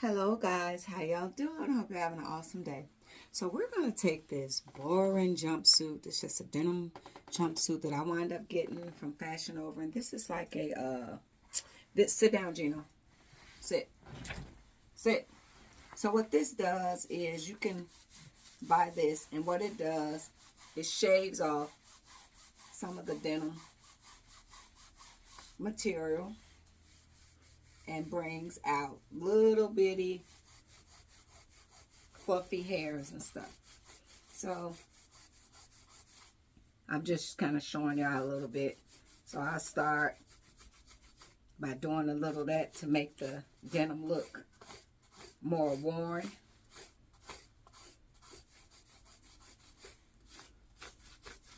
Hello guys, how y'all doing? I hope you're having an awesome day. So we're going to take this boring jumpsuit. It's just a denim jumpsuit that I wind up getting from Fashion Over. And this is like sit down, Gino. Sit. Sit. So what this does is you can buy this, and what it does is shaves off some of the denim material and brings out little bitty fluffy hairs and stuff. So I'm just kind of showing y'all a little bit. So I start by doing a little of that to make the denim look more worn.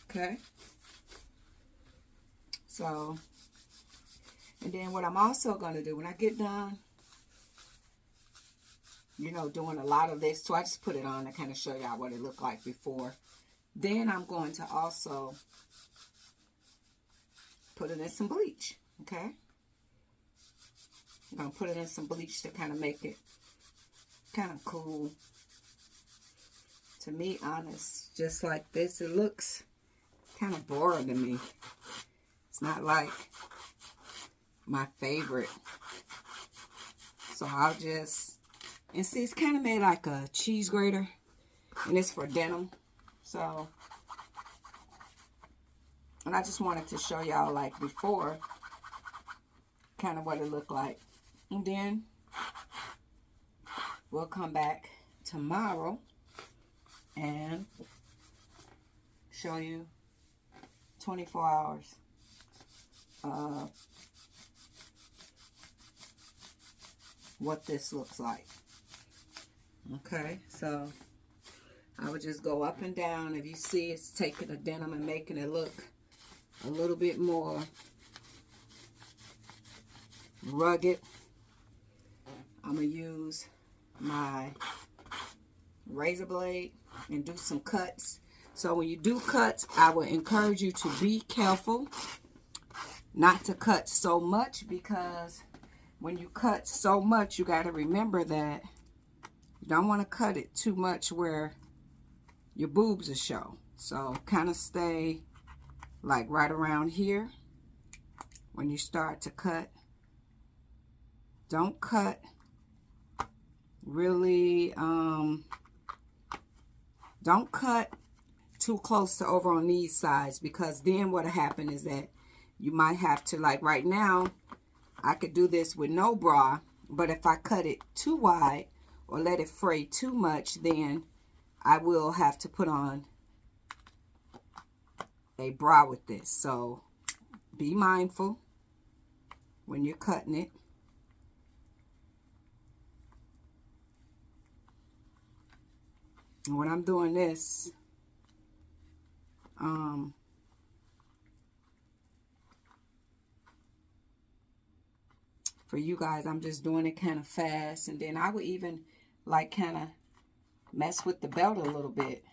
Okay. So, and then what I'm also going to do when I get done, doing a lot of this, so I just put it on to kind of show y'all what it looked like before. Then I'm going to also put it in some bleach, okay? I'm going to put it in some bleach to kind of make it kind of cool. To me, honest, just like this, it looks kind of boring to me. It's not like my favorite. So I'll just, and see, it's kind of made like a cheese grater, and it's for denim. So, and I just wanted to show y'all like before, kind of what it looked like. And then we'll come back tomorrow and show you 24 hours what this looks like. Okay, so I would just go up and down. If you see, it's taking the denim and making it look a little bit more rugged. I'm going to use my razor blade and do some cuts. So when you do cuts, I would encourage you to be careful not to cut so much, because when you cut so much, you got to remember that you don't want to cut it too much where your boobs will show. So kind of stay like right around here when you start to cut. Don't cut really, don't cut too close to over on these sides, because then what'll happen is that you might have to, like right now, I could do this with no bra, but if I cut it too wide or let it fray too much, then I will have to put on a bra with this. So be mindful when you're cutting it. And when I'm doing this, for you guys, I'm just doing it kind of fast. And then I would even like kind of mess with the belt a little bit.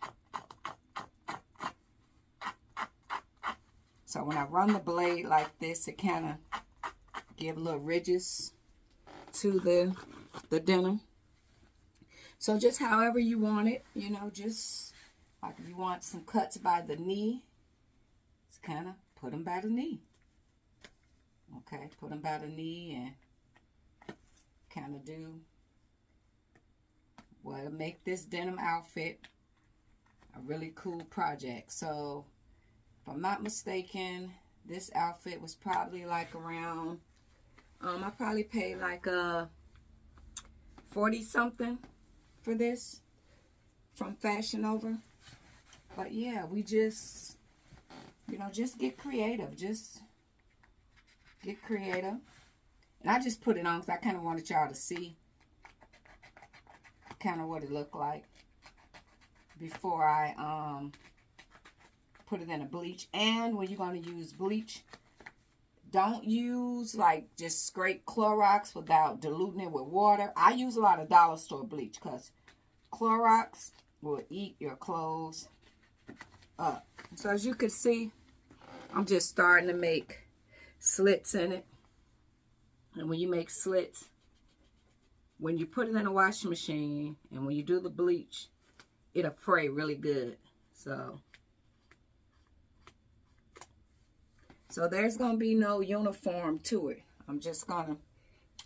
So when I run the blade like this, it kind of give little ridges to the denim. So just however you want it, just like if you want some cuts by the knee, just kind of put them by the knee. Okay, put them by the knee and kind of do what'll make this denim outfit a really cool project. So if I'm not mistaken, this outfit was probably like around, I probably paid like 40 something for this from Fashion Over. But yeah, we just, just get creative. Just get creative. And I just put it on because I kind of wanted y'all to see kind of what it looked like before I put it in a bleach. And when you're going to use bleach, don't use like just straight Clorox without diluting it with water. I use a lot of dollar store bleach because Clorox will eat your clothes up. So as you can see, I'm just starting to make slits in it. And when you make slits, when you put it in a washing machine and when you do the bleach, it'll fray really good. So there's going to be no uniform to it. I'm just going to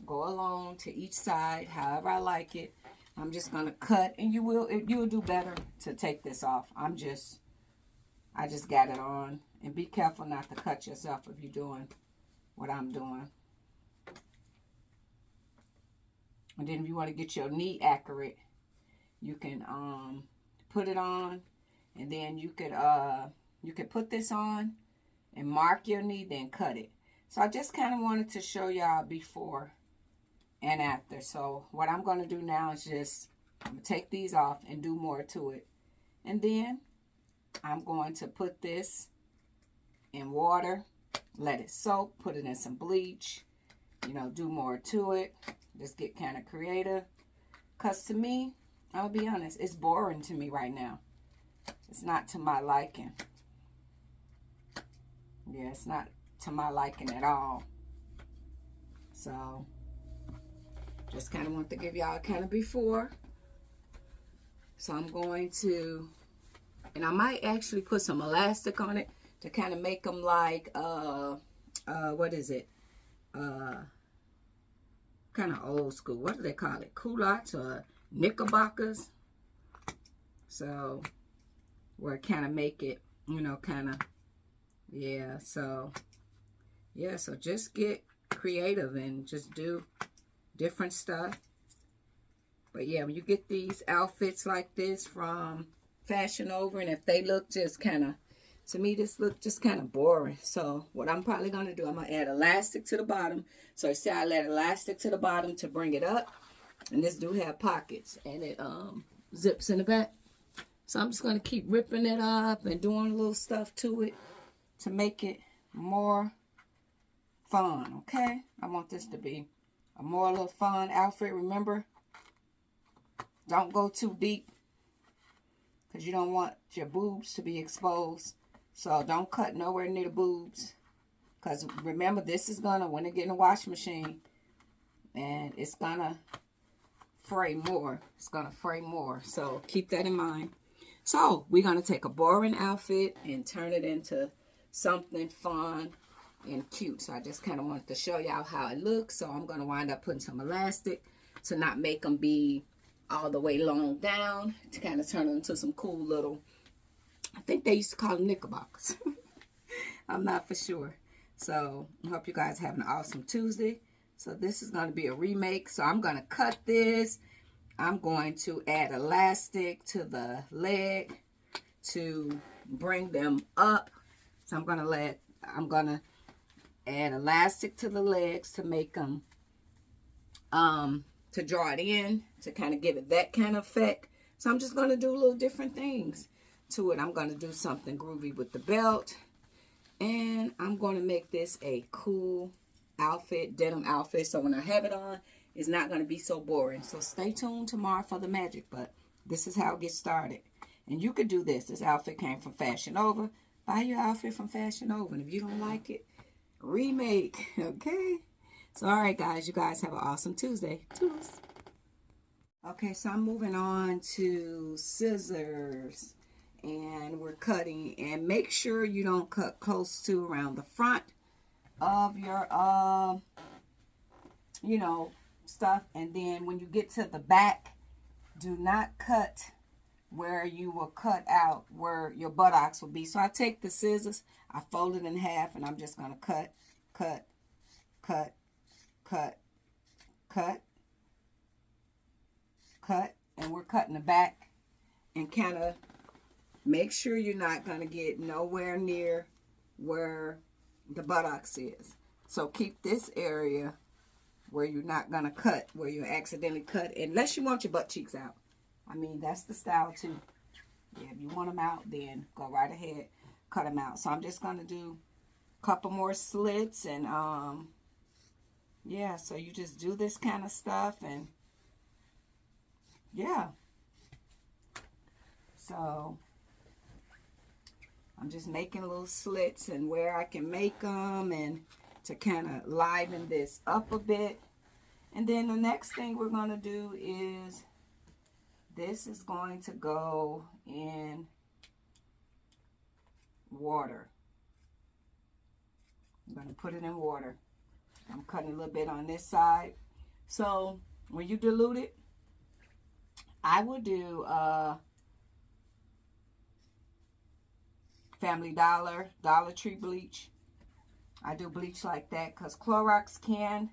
go along to each side however I like it. I'm just going to cut, and you'll do better to take this off. I just got it on. And be careful not to cut yourself if you're doing what I'm doing. And then if you want to get your knee accurate, you can put it on, and then you could put this on and mark your knee, then cut it. So I just kind of wanted to show y'all before and after. So what I'm going to do now is just I'm going to take these off and do more to it. And then I'm going to put this in water, let it soak, put it in some bleach, you know, do more to it. Just get kind of creative. Because to me, I'll be honest, it's boring to me right now. It's not to my liking. Yeah, it's not to my liking at all. So, just kind of want to give y'all kind of before. So I'm going to, and I might actually put some elastic on it to kind of make them like, what is it? Kind of old school. What do they call it? Culottes or knickerbockers? So, where it kind of make it, you know, kind of, yeah. So, yeah, so just get creative and just do different stuff. But yeah, when you get these outfits like this from Fashion Over, and if they look just kind of, to me, this look just kind of boring. So what I'm probably going to do, I'm going to add elastic to the bottom. So you see I add elastic to the bottom to bring it up. And this do have pockets. And it zips in the back. So I'm just going to keep ripping it up and doing a little stuff to it to make it more fun, okay? I want this to be a more little fun outfit. Remember, don't go too deep because you don't want your boobs to be exposed. So don't cut nowhere near the boobs. Because remember, this is going to, when it get in the washing machine, and it's going to fray more. It's going to fray more. So keep that in mind. So we're going to take a boring outfit and turn it into something fun and cute. So I just kind of wanted to show y'all how it looks. So I'm going to wind up putting some elastic to not make them be all the way long down, to kind of turn them into some cool little, I think they used to call them knickerbockers. I'm not for sure. So I hope you guys have an awesome Tuesday. So this is going to be a remake. So I'm going to cut this. I'm going to add elastic to the leg to bring them up. So I'm going to add elastic to the legs to make them, to draw it in, to kind of give it that kind of effect. So I'm just going to do little different things to it. I'm going to do something groovy with the belt. And I'm going to make this a cool outfit, denim outfit. So when I have it on, it's not going to be so boring. So stay tuned tomorrow for the magic. But this is how it gets started. And you could do this. This outfit came from Fashion Over. Buy your outfit from Fashion Over. And if you don't like it, remake. Okay? So, all right, guys. You guys have an awesome Tuesday. Toodles. Okay, so I'm moving on to scissors. And we're cutting. And make sure you don't cut close to around the front of your, you know, stuff. And then when you get to the back, do not cut where you will cut out where your buttocks will be. So I take the scissors, I fold it in half, and I'm just going to cut, cut, cut, cut, cut, cut. And we're cutting the back, and kind of make sure you're not going to get nowhere near where the buttocks is. So keep this area where you're not going to cut, where you accidentally cut, unless you want your butt cheeks out. I mean, that's the style too. Yeah, if you want them out, then go right ahead, cut them out. So I'm just going to do a couple more slits, and yeah, so you just do this kind of stuff, and yeah. So I'm just making little slits and where I can make them, and to kind of liven this up a bit. And then the next thing we're going to do is, this is going to go in water. I'm going to put it in water. I'm cutting a little bit on this side. So when you dilute it, I will do Family Dollar, Dollar Tree bleach. I do bleach like that because Clorox can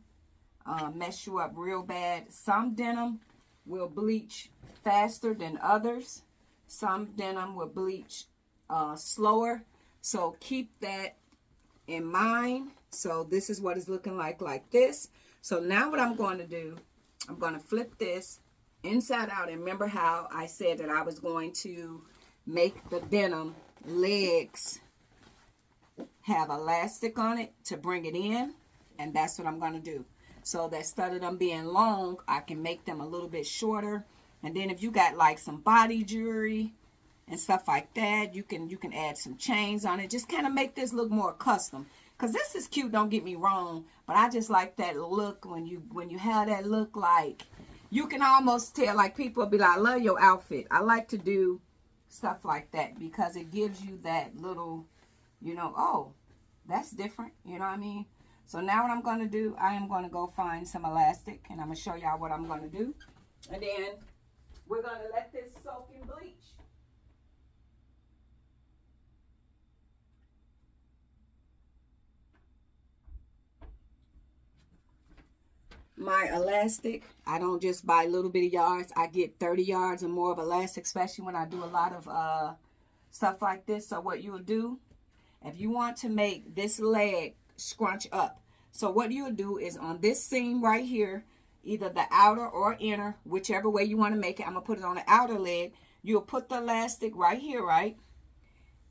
mess you up real bad. Some denim will bleach faster than others. Some denim will bleach slower. So keep that in mind. So this is what it's looking like this. So now what I'm going to do, I'm going to flip this inside out. And remember how I said that I was going to make the denim legs have elastic on it to bring it in, and that's what I'm going to do. So that instead of them being long, I can make them a little bit shorter. And then if you got like some body jewelry and stuff like that, you can add some chains on it. Just kind of make this look more custom. Because this is cute, don't get me wrong, but I just like that look when you have that look. Like, you can almost tell, like, people will be like, I love your outfit. I like to do stuff like that because it gives you that little, you know, oh, that's different, you know what I mean? So now what I'm going to do, I am going to go find some elastic, and I'm going to show y'all what I'm going to do. And then we're going to let this soak in bleach. My elastic, I don't just buy little bitty yards. I get 30 yards or more of elastic, especially when I do a lot of stuff like this. So what you will do, if you want to make this leg scrunch up, so what you will do is on this seam right here, either the outer or inner, whichever way you want to make it. I'm going to put it on the outer leg. You'll put the elastic right here, right?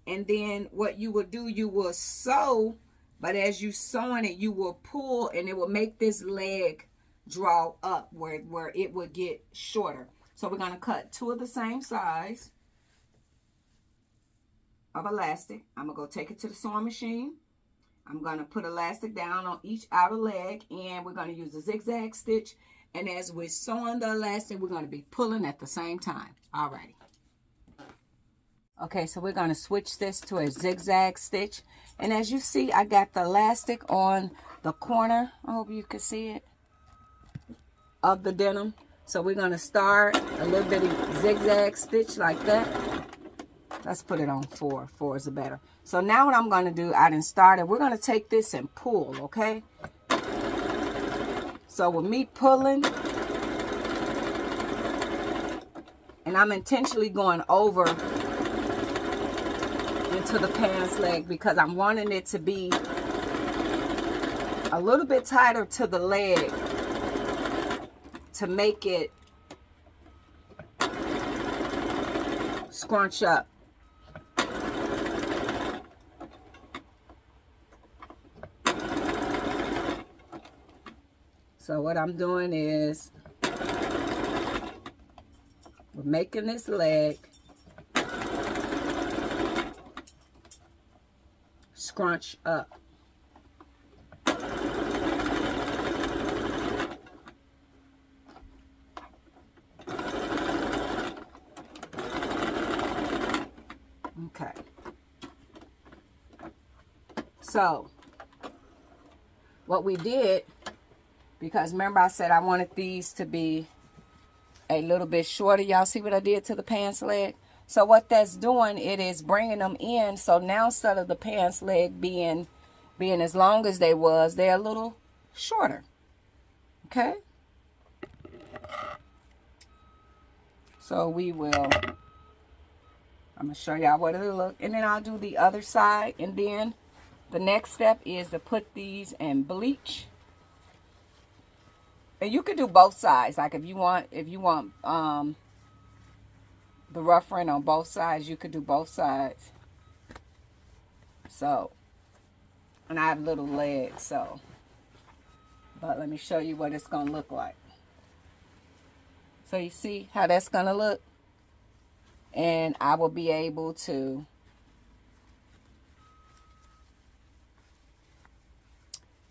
And then what you will do, you will sew, but as you sewing it, you will pull, and it will make this leg draw up where it will get shorter. So we're going to cut 2 of the same size of elastic. I'm going to go take it to the sewing machine. I'm going to put elastic down on each outer leg, and we're going to use a zigzag stitch. And as we're sewing the elastic, we're going to be pulling at the same time. Alrighty. Okay, so we're going to switch this to a zigzag stitch. And as you see, I got the elastic on the corner. I hope you can see it. Of the denim. So we're going to start a little bitty zigzag stitch like that. Let's put it on 4. 4 is better. So now what I'm going to do, I done started. We're going to take this and pull, okay? So with me pulling, and I'm intentionally going over into the pants leg because I'm wanting it to be a little bit tighter to the leg to make it scrunch up. So what I'm doing is we're making this leg scrunch up. Okay. So what we did, because remember I said I wanted these to be a little bit shorter. Y'all see what I did to the pants leg? So what that's doing, it is bringing them in. So now instead of the pants leg being as long as they was, they're a little shorter. Okay? So we will, I'm going to show y'all what it'll look. And then I'll do the other side. And then the next step is to put these in bleach. And you could do both sides. Like if you want the ruffering on both sides, you could do both sides. So, and I have little legs, so. But let me show you what it's going to look like. So you see how that's going to look? And I will be able to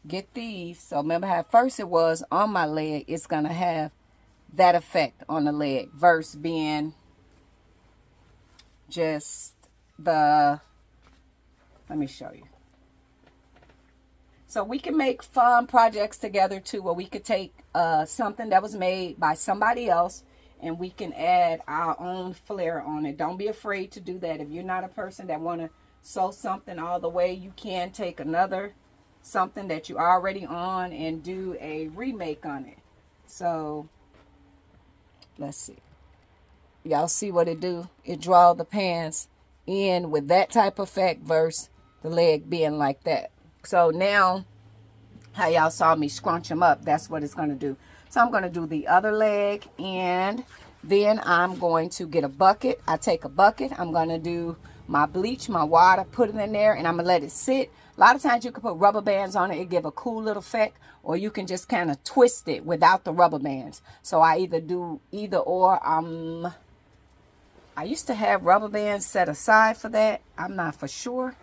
get these. So remember how at first it was on my leg. It's going to have that effect on the leg versus being just the, let me show you. So we can make fun projects together too, where we could take something that was made by somebody else and we can add our own flair on it. Don't be afraid to do that. If you're not a person that want to sew something all the way, you can take another something that you already on and do a remake on it. So let's see. Y'all see what it do? It draw the pants in with that type of effect versus the leg being like that. So now, how y'all saw me scrunch them up, that's what it's going to do. So I'm going to do the other leg, and then I'm going to get a bucket. I take a bucket. I'm going to do my bleach, my water, put it in there, and I'm going to let it sit. A lot of times you can put rubber bands on it. It give a cool little effect, or you can just kind of twist it without the rubber bands. So I either do either or. I used to have rubber bands set aside for that. I'm not for sure.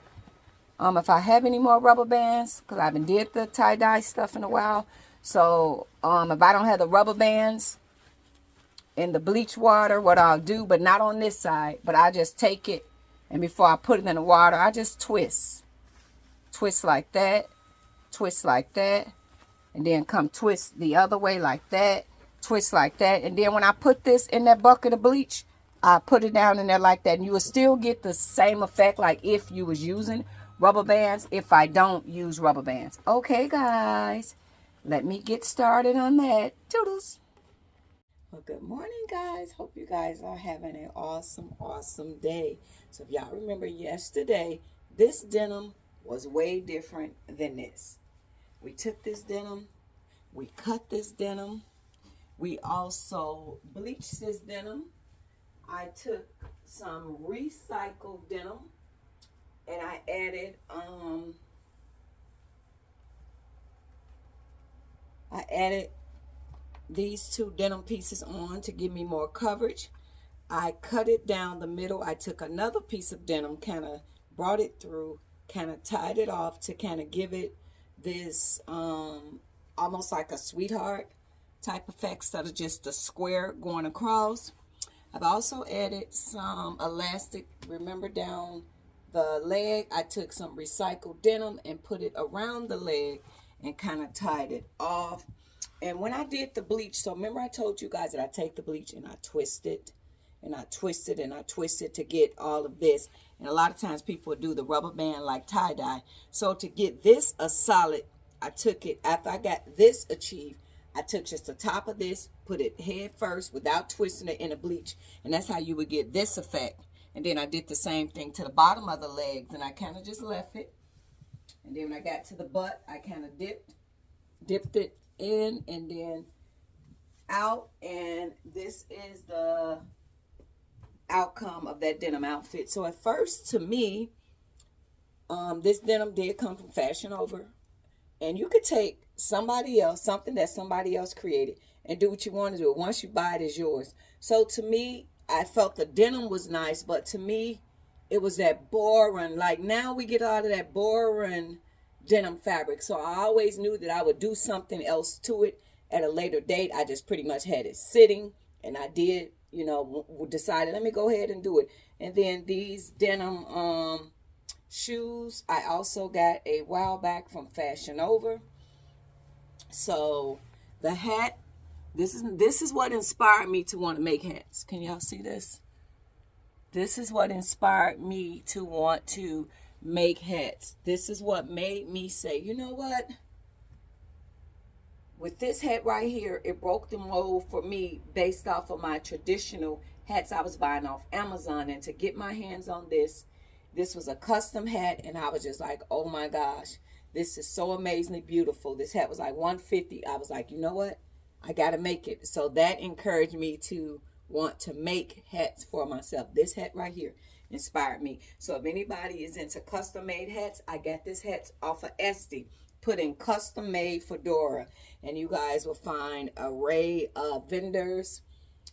If I have any more rubber bands, because I haven't did the tie-dye stuff in a while. So if I don't have the rubber bands in the bleach water, what I'll do, but not on this side, but I just take it, and before I put it in the water, I just twist. Twist like that, twist like that, and then come twist the other way like that, twist like that. And then when I put this in that bucket of bleach, I put it down in there like that, and you will still get the same effect like if you was using rubber bands, if I don't use rubber bands. Okay, guys, let me get started on that. Toodles. Well, good morning, guys. Hope you guys are having an awesome day. So if y'all remember yesterday, this denim was way different than this. We took this denim, we cut this denim, we also bleached this denim. I took some recycled denim and I added these two denim pieces on to give me more coverage. I cut it down the middle. I took another piece of denim, kind of brought it through, kind of tied it off to kind of give it this almost like a sweetheart type effect instead of just a square going across. I've also added some elastic, remember down the leg, I took some recycled denim and put it around the leg and kind of tied it off. And when I did the bleach, so remember I told you guys that I take the bleach and I twist it and I twist it and I twist it to get all of this. And a lot of times people do the rubber band like tie-dye. So to get this a solid, I took it, after I got this achieved, I took just the top of this, put it head first without twisting it in a bleach. And that's how you would get this effect. And then I did the same thing to the bottom of the legs, and I kind of just left it. And then when I got to the butt, I kind of dipped it in and then out. And this is the outcome of that denim outfit. So at first, to me, this denim did come from Fashion Over. And you could take somebody else, something that somebody else created, and do what you want to do. Once you buy it, it's yours. So to me, I felt the denim was nice, but to me, it was that boring. Like now we get out of that boring denim fabric. So I always knew that I would do something else to it at a later date. I just pretty much had it sitting, and I did, you know, decided, let me go ahead and do it. And then these denim shoes, I also got a while back from Fashion Over. So the hat, this is what inspired me to want to make hats. Can y'all see this? This is what inspired me to want to make hats. This is what made me say, you know what? With this hat right here, it broke the mold for me based off of my traditional hats I was buying off Amazon. And to get my hands on this was a custom hat, and I was just like, oh my gosh, this is so amazingly beautiful. This hat was like $150. I was like, you know what? I got to make it. So that encouraged me to want to make hats for myself. This hat right here inspired me. So if anybody is into custom made hats, I got this hat off of Etsy. Put in custom made fedora, and you guys will find an array of vendors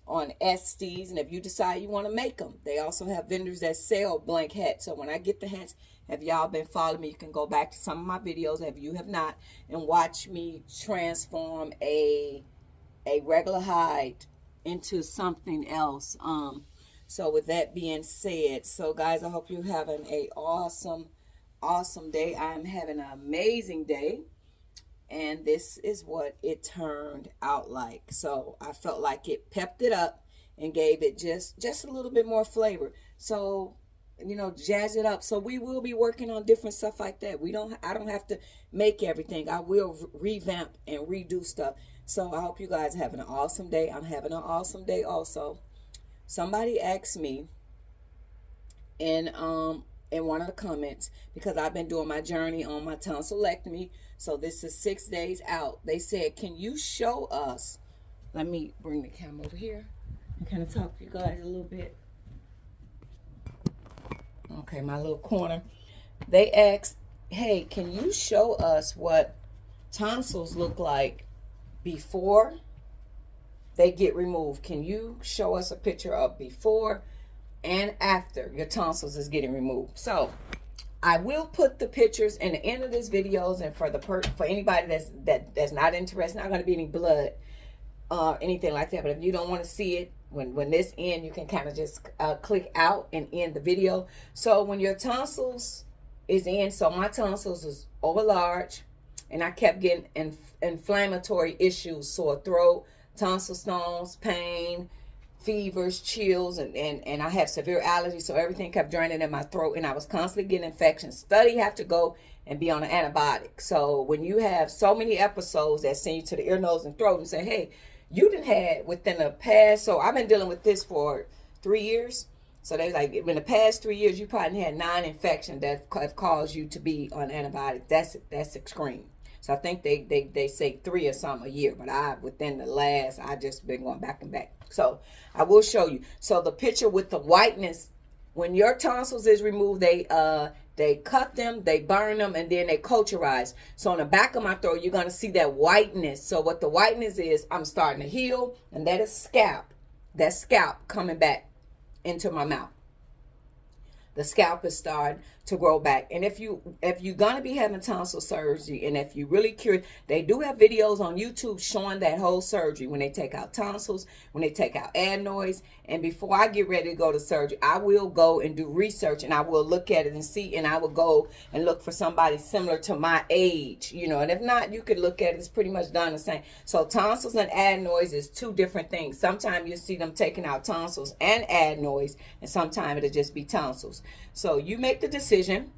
on Estes, and if you decide you want to make them, they also have vendors that sell blank hats. So when I get the hats, if y'all been following me, you can go back to some of my videos if you have not and watch me transform a regular hide into something else. So with that being said, so guys, I hope you're having a awesome day. I am having an amazing day. And this is what it turned out like. So I felt like it pepped it up and gave it just a little bit more flavor. So, you know, jazz it up. So we will be working on different stuff like that. I don't have to make everything. I will revamp and redo stuff. So I hope you guys are having an awesome day. I'm having an awesome day also. Somebody asked me in one of the comments, because I've been doing my journey on my tonsillectomy. So this is 6 days out. They said, can you show us? Let me bring the camera over here and kind of talk to you guys a little bit. Okay, my little corner. They asked, hey, can you show us what tonsils look like before they get removed? Can you show us a picture of before and after your tonsils is getting removed? So I will put the pictures in the end of this videos, and for anybody that's not interested, not going to be any blood or anything like that. But if you don't want to see it when this end, you can kind of just click out and end the video. So when your tonsils is in, so my tonsils is over large, and I kept getting inflammatory issues, sore throat, tonsil stones, pain, fevers, chills, and I have severe allergies, so everything kept draining in my throat, and I was constantly getting infections. Study have to go and be on an antibiotic. So when you have so many episodes that send you to the ear, nose, and throat and say, hey, you didn't had within the past, so I've been dealing with this for 3 years. So they was like, in the past 3 years, you probably had 9 infections that have caused you to be on antibiotics. That's extreme. So I think they say 3 or something a year, but within the last, I just been going back and back. So I will show you. So the picture with the whiteness, when your tonsils is removed, they cut them, they burn them, and then they cauterize. So on the back of my throat, you're gonna see that whiteness. So what the whiteness is, I'm starting to heal, and that is scalp. That scalp coming back into my mouth. The scalp is starting to grow back. And if you're gonna be having tonsil surgery, and if you're really curious, they do have videos on YouTube showing that whole surgery, when they take out tonsils, when they take out adenoids. And before I get ready to go to surgery, I will go and do research, and I will look at it and see, and I will go and look for somebody similar to my age, you know. And if not, you could look at it, it's pretty much done the same. So tonsils and adenoids is 2 different things. Sometimes you see them taking out tonsils and adenoids, and sometimes it'll just be tonsils. So you make the decision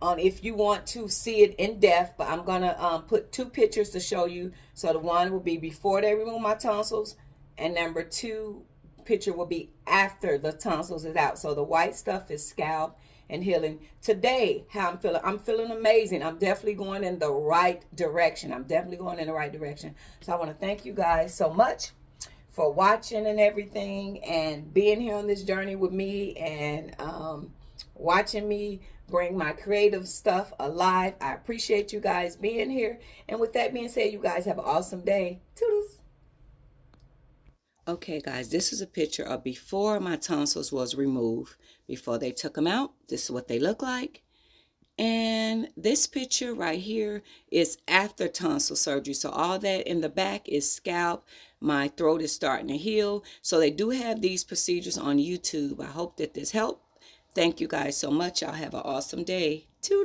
on if you want to see it in depth, but I'm gonna put 2 pictures to show you. So the one will be before they remove my tonsils, and number 2 picture will be after the tonsils is out. So the white stuff is scalp and healing. Today, how I'm feeling amazing. I'm definitely going in the right direction. So I want to thank you guys so much for watching and everything, and being here on this journey with me, and watching me bring my creative stuff alive. I appreciate you guys being here. And with that being said, you guys have an awesome day. Toodles. Okay, guys, this is a picture of before my tonsils was removed. Before they took them out, this is what they look like. And this picture right here is after tonsil surgery. So all that in the back is scalp. My throat is starting to heal. So they do have these procedures on YouTube. I hope that this helped. Thank you guys so much. Y'all have an awesome day. Toodles.